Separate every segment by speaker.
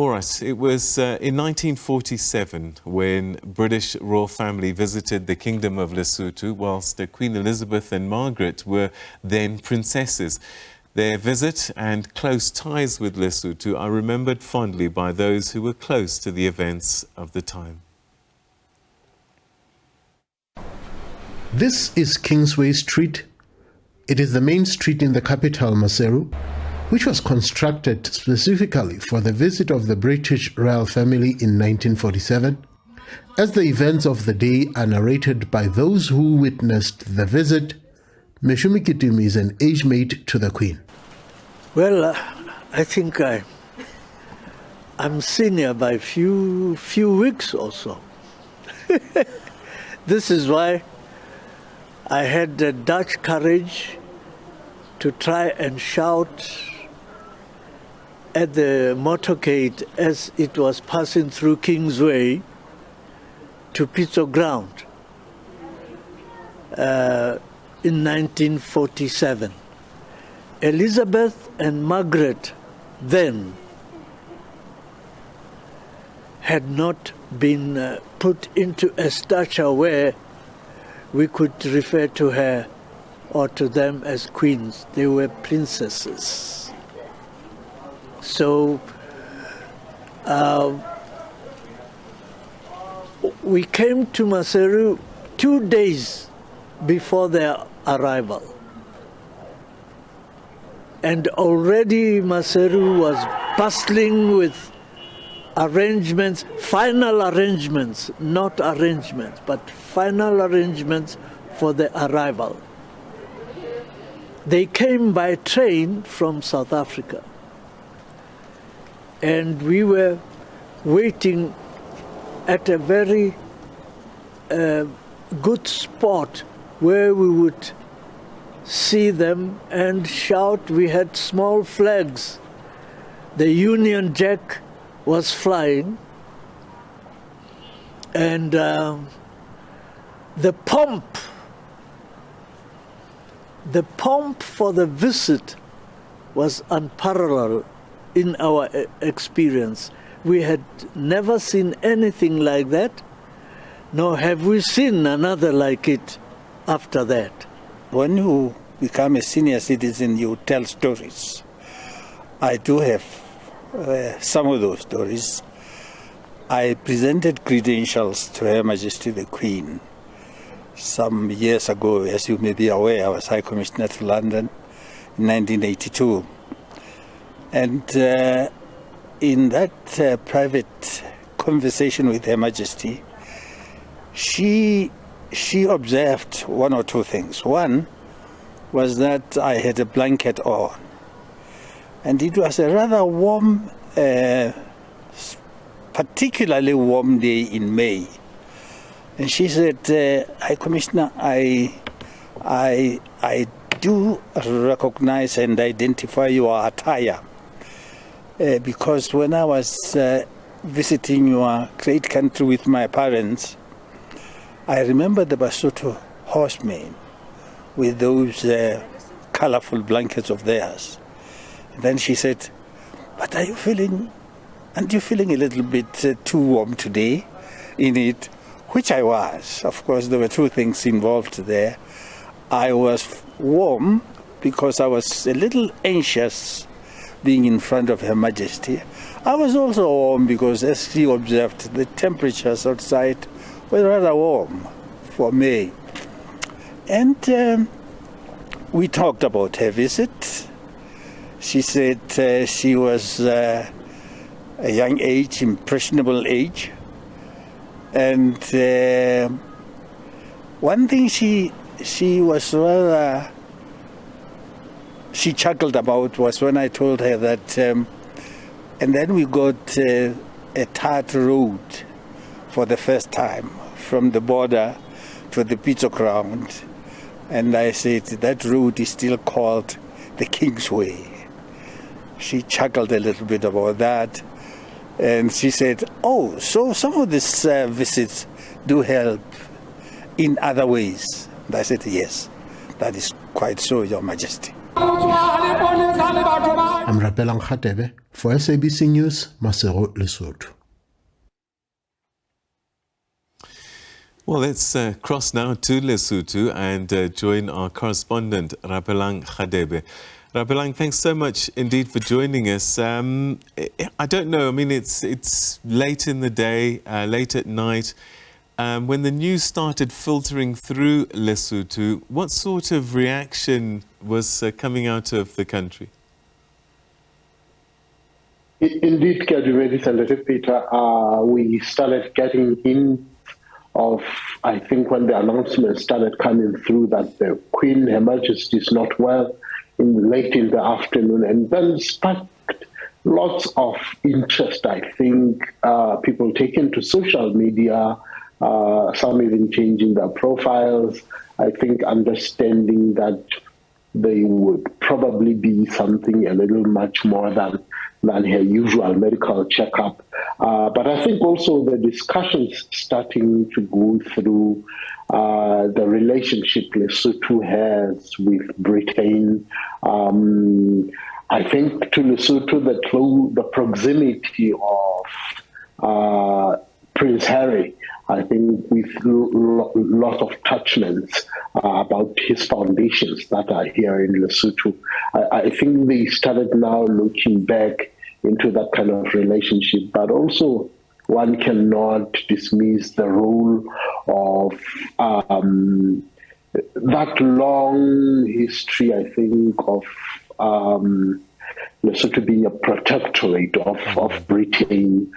Speaker 1: All right, it was in 1947 when British royal family visited the Kingdom of Lesotho whilst Queen Elizabeth and Margrett were then princesses. Their visit and close ties with Lesotho are remembered fondly by those who were close to the events of the time.
Speaker 2: This is Kingsway Street. It is the main street in the capital, Maseru, which was constructed specifically for the visit of the British royal family in 1947, as the events of the day are narrated by those who witnessed the visit. Meshumi Kitumi is an age mate to the Queen.
Speaker 3: Well, I think I'm senior by few weeks or so. This is why I had the Dutch courage to try and shout at the motorcade as it was passing through Kingsway to Pitso Ground in 1947. Elizabeth and Margaret then had not been put into a stature where we could refer to her or to them as queens. They were princesses. So we came to Maseru 2 days before their arrival. And already Maseru was bustling with arrangements, final arrangements, not arrangements, but final arrangements for the arrival. They came by train from South Africa. And we were waiting at a very good spot where we would see them and shout. We had small flags. The Union Jack was flying. And the pomp for the visit was unparalleled in our experience. We had never seen anything like that, nor have we seen another like it after that.
Speaker 4: When you become a senior citizen, you tell stories. I do have some of those stories. I presented credentials to Her Majesty the Queen some years ago. As you may be aware, I was High Commissioner to London in 1982. And in that private conversation with Her Majesty, she observed one or two things. One was that I had a blanket on, and it was a rather warm, particularly warm day in May. And she said, High Commissioner, I do recognize and identify your attire. Because when I was visiting your great country with my parents, I remember the Basotho horsemen with those colorful blankets of theirs. And then she said, but aren't you feeling a little bit too warm today in it? Which I was. Of course, there were two things involved there. I was warm because I was a little anxious being in front of Her Majesty. I was also warm because, as she observed, the temperatures outside were rather warm for May. And we talked about her visit. She said she was a young age, impressionable age. And one thing she was rather... she chuckled about was when I told her that, and then we got a tarred road for the first time from the border to the Pitso Ground. And I said, that road is still called the Kingsway. She chuckled a little bit about that. And she said, oh, so some of these visits do help in other ways. And I said, yes, that is quite so, Your Majesty.
Speaker 2: I'm Rapelang Radebe for SABC News, Masero, Lesotho.
Speaker 1: Well, let's cross now to Lesotho and join our correspondent, Rapelang Radebe. Rapelang, thanks so much indeed for joining us. I don't know, I mean, it's late in the day, late at night. When the news started filtering through Lesotho, what sort of reaction was coming out of the country?
Speaker 5: Indeed, Kadubedi and Peter, we started getting in of, I think, when the announcement started coming through that the Queen, Her Majesty, is not well late in the afternoon, and then sparked lots of interest. I think people taking to social media, some even changing their profiles. I think understanding that they would probably be something a little much more than her usual medical checkup. But I think also the discussions starting to go through the relationship Lesotho has with Britain. I think to Lesotho, the proximity of Prince Harry, I think with lot of touchments about his foundations that are here in Lesotho. I think they started now looking back into that kind of relationship, but also one cannot dismiss the role of that long history, I think, of Lesotho being a protectorate of Britain,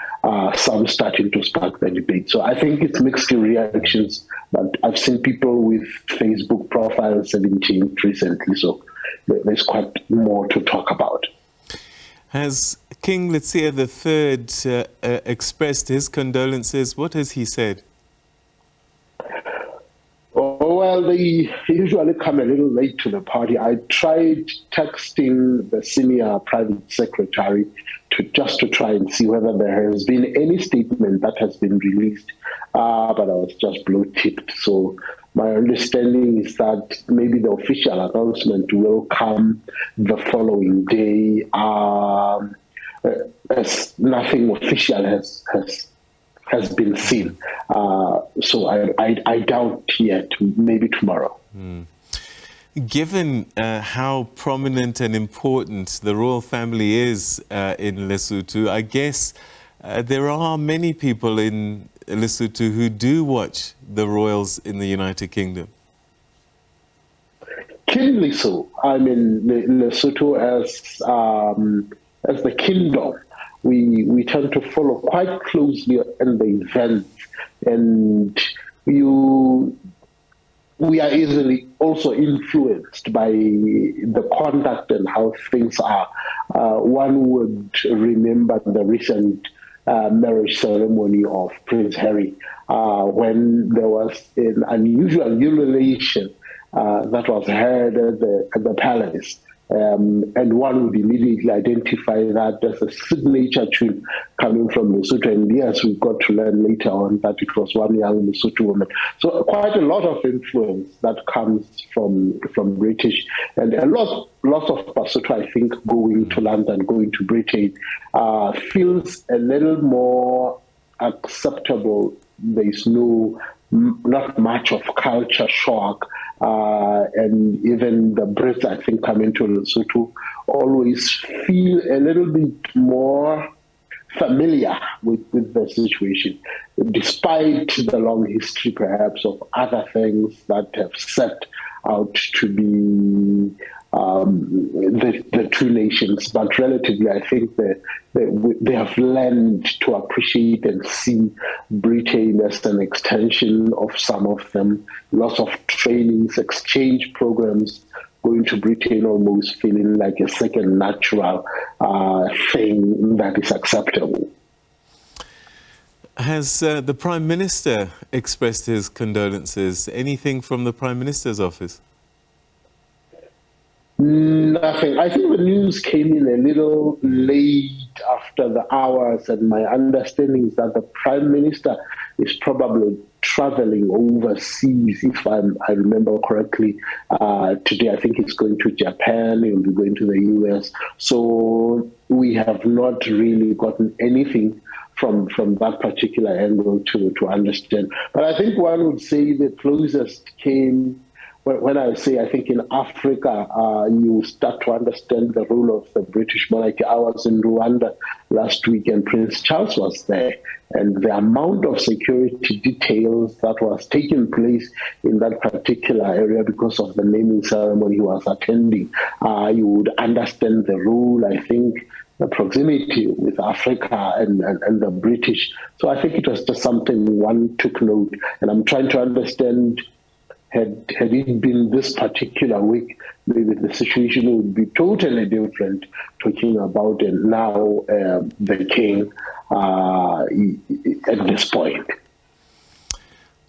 Speaker 5: some starting to spark the debate. So I think it's mixed reactions, but I've seen people with Facebook profiles having changed recently, so there's quite more to talk about.
Speaker 1: Has King Letsie III expressed his condolences? What has he said?
Speaker 5: Oh, well, they usually come a little late to the party. I tried texting the senior private secretary just to try and see whether there has been any statement that has been released, but I was just blue-ticked. So my understanding is that maybe the official announcement will come the following day, as nothing official has been seen. So I doubt yet, maybe tomorrow.
Speaker 1: Given how prominent and important the royal family is in Lesotho, I guess there are many people in Lesotho who do watch the royals in the United Kingdom.
Speaker 5: Keenly so. I mean, Lesotho as the kingdom, we tend to follow quite closely in the events, and we are easily also influenced by the conduct and how things are. One would remember the recent marriage ceremony of Prince Harry, when there was an unusual ululation that was heard at the palace. And one would immediately identify that as a signature tune coming from Lesotho. And yes, we got to learn later on that it was one young Lesotho woman. So quite a lot of influence that comes from British, and a lot of Lesotho, I think, going to London, going to Britain, feels a little more acceptable. There's not much of culture shock. And even the Brits, I think, coming to Lesotho always feel a little bit more familiar with the situation, despite the long history, perhaps, of other things that have set out to be the two nations. But relatively, I think they have learned to appreciate and see Britain as an extension of some of them. Lots of trainings, exchange programs, going to Britain almost feeling like a second natural thing that is acceptable.
Speaker 1: Has the Prime Minister expressed his condolences? Anything from the Prime Minister's office?
Speaker 5: Nothing. I think the news came in a little late after the hours, and my understanding is that the Prime Minister is probably traveling overseas, if I remember correctly. Today, I think he's going to Japan, he'll be going to the US. So we have not really gotten anything from that particular angle to understand. But I think one would say the closest came, when I say I think in Africa, you start to understand the role of the British monarchy. I was in Rwanda last week and Prince Charles was there. And the amount of security details that was taking place in that particular area because of the naming ceremony he was attending, you would understand the role, I think, the proximity with Africa and the British. So I think it was just something one took note. And I'm trying to understand, had it been this particular week, maybe the situation would be totally different, talking about now the king at this point.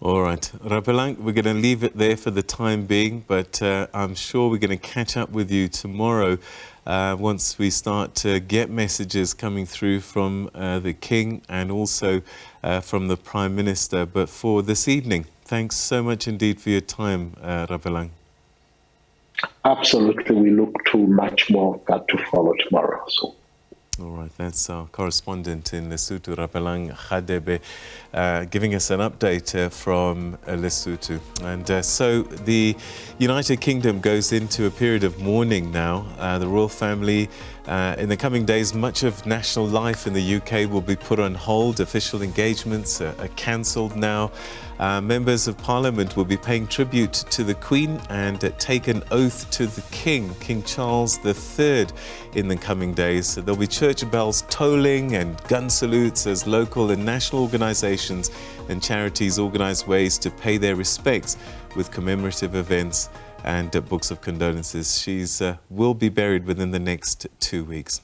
Speaker 1: All right, Rapelang, we're going to leave it there for the time being, but I'm sure we're going to catch up with you tomorrow once we start to get messages coming through from the King and also from the Prime Minister. But for this evening, thanks so much indeed for your time, Rapelang.
Speaker 5: Absolutely, we look to much more that to follow tomorrow. So.
Speaker 1: All right, that's our correspondent in Lesotho, Rapelang Radebe, giving us an update from Lesotho. And so the United Kingdom goes into a period of mourning now. The royal family, in the coming days, much of national life in the UK will be put on hold. Official engagements are cancelled now. Members of Parliament will be paying tribute to the Queen and take an oath to the King, King Charles III, in the coming days. There'll be church bells tolling and gun salutes as local and national organisations and charities organise ways to pay their respects with commemorative events and books of condolences. She will be buried within the next 2 weeks.